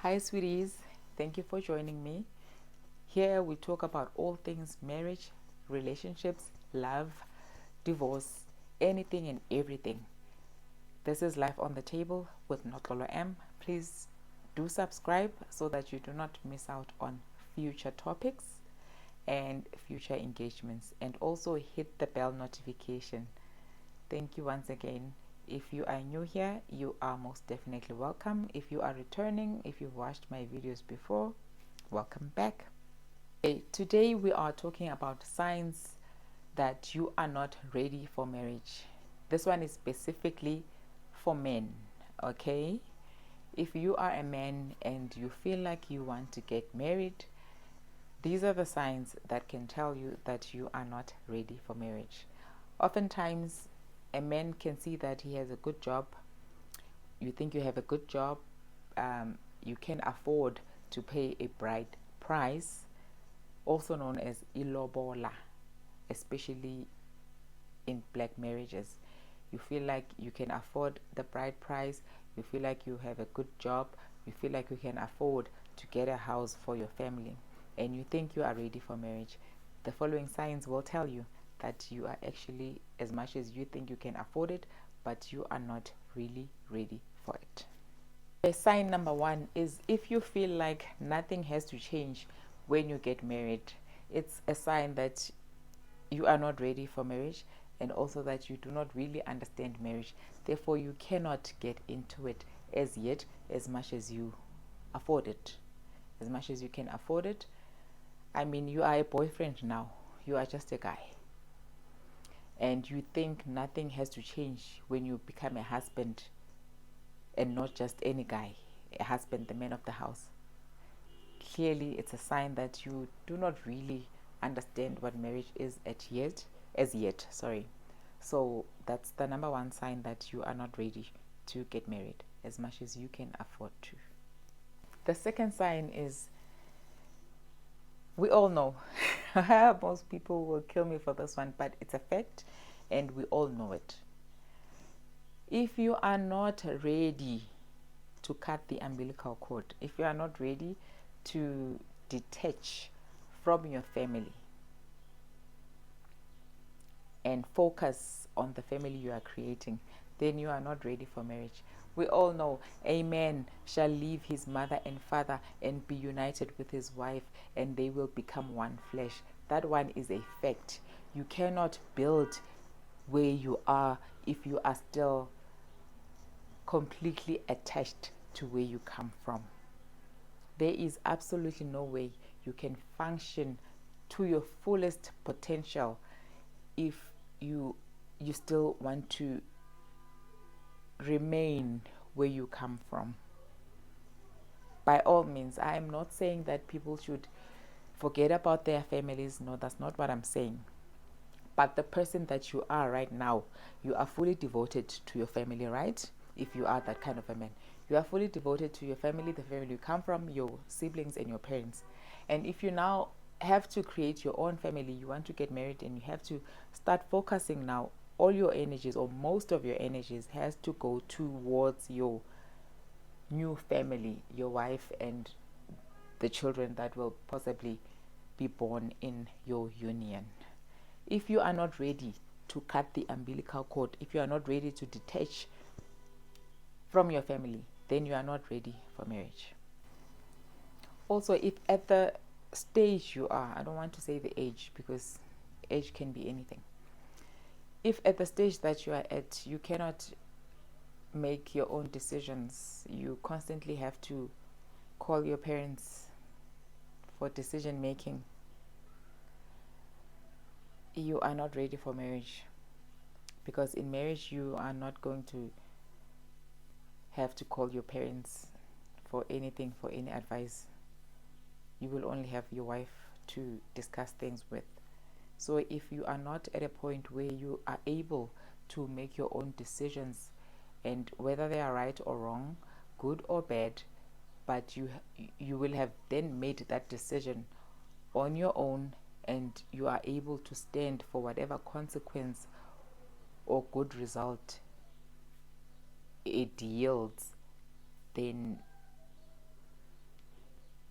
Hi, sweeties. Thank you for joining me. Here we talk about all things marriage, relationships, love, divorce, anything and everything. This is Life on the Table with Notolo M. Please do subscribe so that you do not miss out on future topics and future engagements, and also hit the bell notification. Thank you once again. If you are new here, you are most definitely welcome. If you are returning, if you've watched my videos before, welcome back. Today we are talking about signs that you are not ready for marriage. This one is specifically for men, okay? If you are a man and you feel like you want to get married, these are the signs that can tell you that you are not ready for marriage. Oftentimes, a man can see that he has a good job. You think you have a good job. You can afford to pay a bride price, also known as ilobola, especially in black marriages. You feel like you can afford the bride price. You feel like you have a good job. You feel like you can afford to get a house for your family, and you think you are ready for marriage. The following signs will tell you that you are actually, as much as you think you can afford it, but you are not really ready for it. Sign number one is if you feel like nothing has to change when you get married. It's a sign that you are not ready for marriage, and also that you do not really understand marriage. Therefore, you cannot get into it as yet, as much as you afford it, as much as you can afford it. I mean, you are a boyfriend now, you are just a guy, and you think nothing has to change when you become a husband, and not just any guy, a husband, the man of the house. Clearly, it's a sign that you do not really understand what marriage is as yet. Sorry. So that's the number one sign that you are not ready to get married, as much as you can afford to. The second sign is, we all know, most people will kill me for this one, but it's a fact and we all know it. If you are not ready to cut the umbilical cord, if you are not ready to detach from your family and focus on the family you are creating, then you are not ready for marriage. We all know a man shall leave his mother and father and be united with his wife, and they will become one flesh. That one is a fact. You cannot build where you are if you are still completely attached to where you come from. There is absolutely no way you can function to your fullest potential if you still want to remain where you come from. By all means, I am not saying that people should forget about their families. No, that's not what I'm saying. But the person that you are right now, you are fully devoted to your family, right? If you are that kind of a man, you are fully devoted to your family, the family you come from, your siblings and your parents. And if you now have to create your own family, you want to get married, and you have to start focusing now, all your energies or most of your energies has to go towards your new family, your wife and the children that will possibly be born in your union. If you are not ready to cut the umbilical cord, if you are not ready to detach from your family, then you are not ready for marriage. Also, if at the stage you are, I don't want to say the age because age can be anything. If at the stage that you are at, you cannot make your own decisions, you constantly have to call your parents for decision making, you are not ready for marriage. Because in marriage, you are not going to have to call your parents for anything, for any advice. You will only have your wife to discuss things with. So if you are not at a point where you are able to make your own decisions, and whether they are right or wrong, good or bad, but you will have then made that decision on your own, and you are able to stand for whatever consequence or good result it yields, then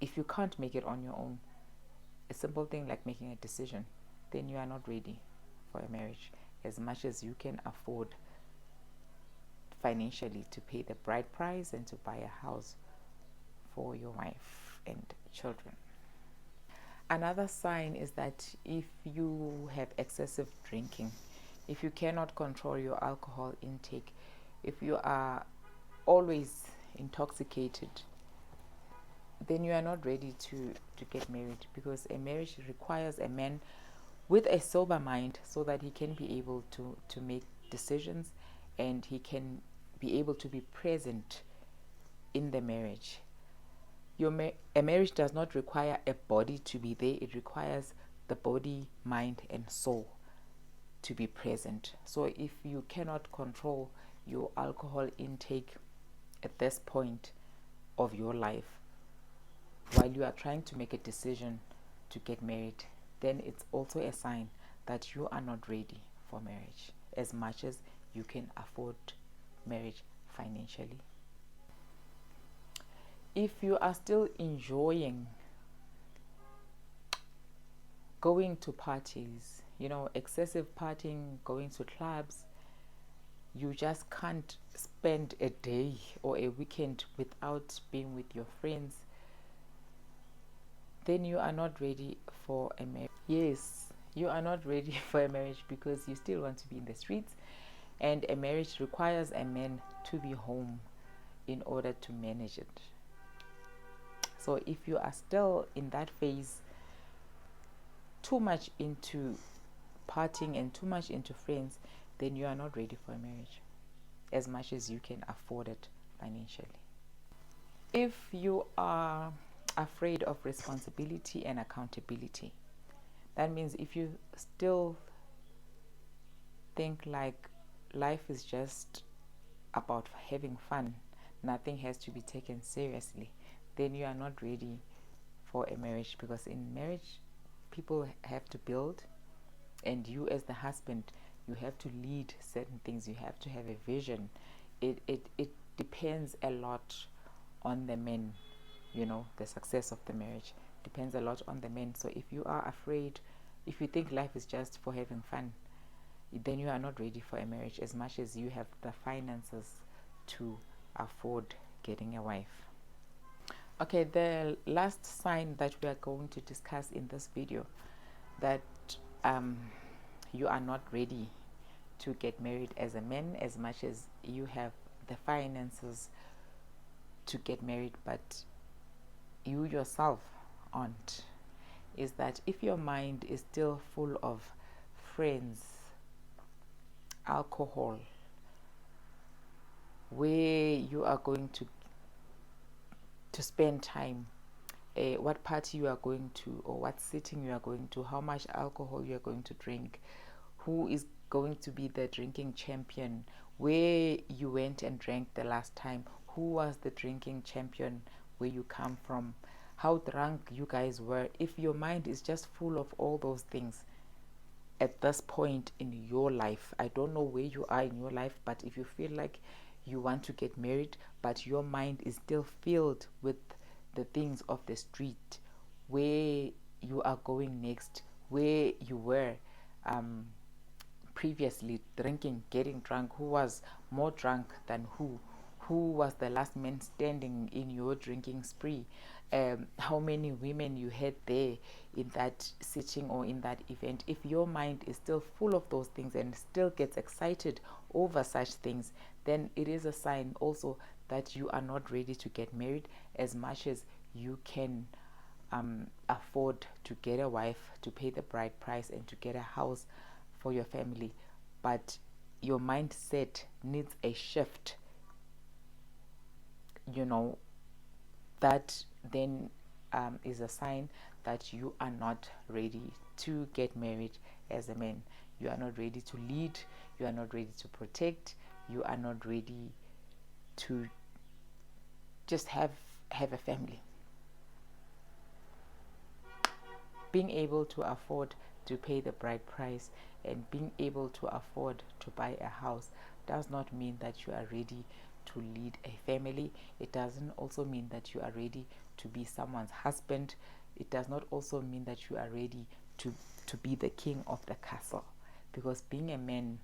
if you can't make it on your own, a simple thing like making a decision, then you are not ready for a marriage. As much as you can afford financially to pay the bride price and to buy a house for your wife and children. Another sign is that if you have excessive drinking, if you cannot control your alcohol intake, if you are always intoxicated, then you are not ready to get married, because a marriage requires a man with a sober mind so that he can be able to make decisions and he can be able to be present in the marriage. A marriage does not require a body to be there. It requires the body, mind, and soul to be present. So if you cannot control your alcohol intake at this point of your life, while you are trying to make a decision to get married, then it's also a sign that you are not ready for marriage, as much as you can afford marriage financially. If you are still enjoying going to parties, excessive partying, going to clubs, you just can't spend a day or a weekend without being with your friends, then you are not ready for a marriage. Yes, you are not ready for a marriage, because you still want to be in the streets, and a marriage requires a man to be home in order to manage it. So if you are still in that phase, too much into partying and too much into friends, then you are not ready for a marriage, as much as you can afford it financially. If you are afraid of responsibility and accountability, that means if you still think like life is just about having fun, nothing has to be taken seriously, then you are not ready for a marriage, because in marriage people have to build, and you as the husband, you have to lead certain things, you have to have a vision. It depends a lot on the men. The success of the marriage depends a lot on the men. So if you are afraid, if you think life is just for having fun, then you are not ready for a marriage, as much as you have the finances to afford getting a wife. Okay, the last sign that we are going to discuss in this video, that you are not ready to get married as a man, as much as you have the finances to get married, but you yourself aren't, is that if your mind is still full of friends, alcohol, where you are going to spend time, what party you are going to, or what sitting you are going to, how much alcohol you are going to drink, who is going to be the drinking champion, where you went and drank the last time, who was the drinking champion, where you come from, how drunk you guys were. If your mind is just full of all those things at this point in your life, I don't know where you are in your life, but if you feel like you want to get married, but your mind is still filled with the things of the street, where you are going next, where you were previously drinking, getting drunk, who was more drunk than who was the last man standing in your drinking spree, how many women you had there in that sitting or in that event. If your mind is still full of those things and still gets excited over such things, then it is a sign also that you are not ready to get married, as much as you can afford to get a wife, to pay the bride price, and to get a house for your family. But your mindset needs a shift, that then is a sign that you are not ready to get married as a man. You are not ready to lead, you are not ready to protect, you are not ready to just have a family. Being able to afford to pay the bride price and being able to afford to buy a house does not mean that you are ready to lead a family. It doesn't also mean that you are ready to be someone's husband. It does not also mean that you are ready to be the king of the castle, because being a man,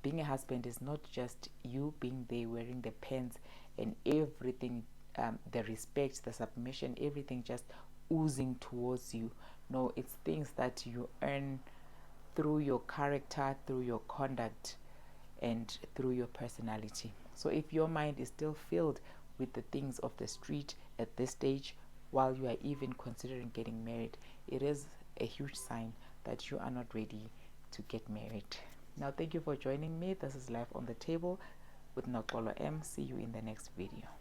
being a husband is not just you being there wearing the pants and everything, the respect, the submission, everything just oozing towards you. No, it's things that you earn through your character, through your conduct, and through your personality. So if your mind is still filled with the things of the street at this stage, while you are even considering getting married, it is a huge sign that you are not ready to get married. Now, thank you for joining me. This is Life on the Table with Noxolo M. See you in the next video.